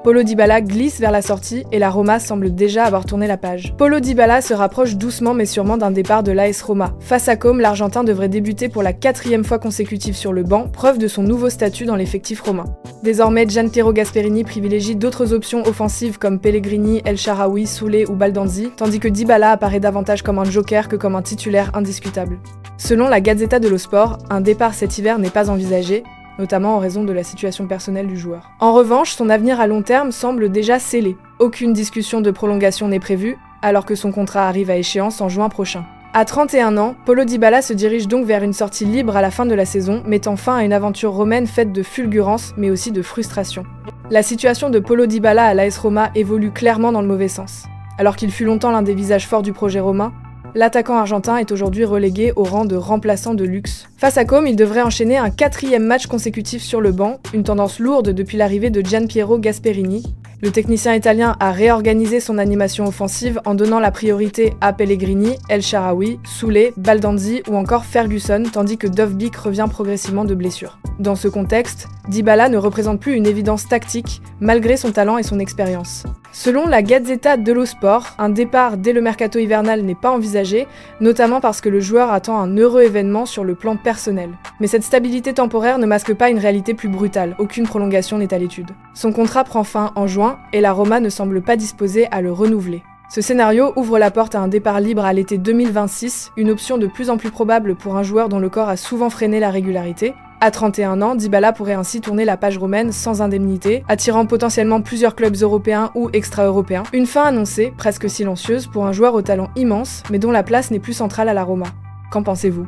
Paulo Dybala glisse vers la sortie et la Roma semble déjà avoir tourné la page. Paulo Dybala se rapproche doucement mais sûrement d'un départ de l'AS Roma. Face à Comme, l'Argentin devrait débuter pour la 4e fois consécutive sur le banc, preuve de son nouveau statut dans l'effectif romain. Désormais, Gianpiero Gasperini privilégie d'autres options offensives comme Pellegrini, El Shaarawy, Soulé ou Baldanzi, tandis que Dybala apparaît davantage comme un joker que comme un titulaire indiscutable. Selon la Gazzetta dello Sport, un départ cet hiver n'est pas envisagé, notamment en raison de la situation personnelle du joueur. En revanche, son avenir à long terme semble déjà scellé. Aucune discussion de prolongation n'est prévue, alors que son contrat arrive à échéance en juin prochain. À 31 ans, Paulo Dybala se dirige donc vers une sortie libre à la fin de la saison, mettant fin à une aventure romaine faite de fulgurance, mais aussi de frustration. La situation de Paulo Dybala à l'AS Roma évolue clairement dans le mauvais sens. Alors qu'il fut longtemps l'un des visages forts du projet romain, l'attaquant argentin est aujourd'hui relégué au rang de remplaçant de luxe. Face à Comme, il devrait enchaîner un 4e match consécutif sur le banc, une tendance lourde depuis l'arrivée de Gianpiero Gasperini. Le technicien italien a réorganisé son animation offensive en donnant la priorité à Pellegrini, El Shaarawy, Soulé, Baldanzi ou encore Ferguson, tandis que Dovbyk revient progressivement de blessure. Dans ce contexte, Dybala ne représente plus une évidence tactique, malgré son talent et son expérience. Selon la Gazzetta dello Sport, un départ dès le mercato hivernal n'est pas envisagé, notamment parce que le joueur attend un heureux événement sur le plan personnel. Mais cette stabilité temporaire ne masque pas une réalité plus brutale, aucune prolongation n'est à l'étude. Son contrat prend fin en juin et la Roma ne semble pas disposée à le renouveler. Ce scénario ouvre la porte à un départ libre à l'été 2026, une option de plus en plus probable pour un joueur dont le corps a souvent freiné la régularité. À 31 ans, Dybala pourrait ainsi tourner la page romaine sans indemnité, attirant potentiellement plusieurs clubs européens ou extra-européens. Une fin annoncée, presque silencieuse, pour un joueur au talent immense, mais dont la place n'est plus centrale à la Roma. Qu'en pensez-vous ?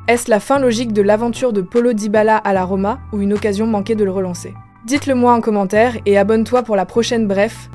Est-ce la fin logique de l'aventure de Paulo Dybala à la Roma ou une occasion manquée de le relancer ? Dites-le moi en commentaire et abonne-toi pour la prochaine bref.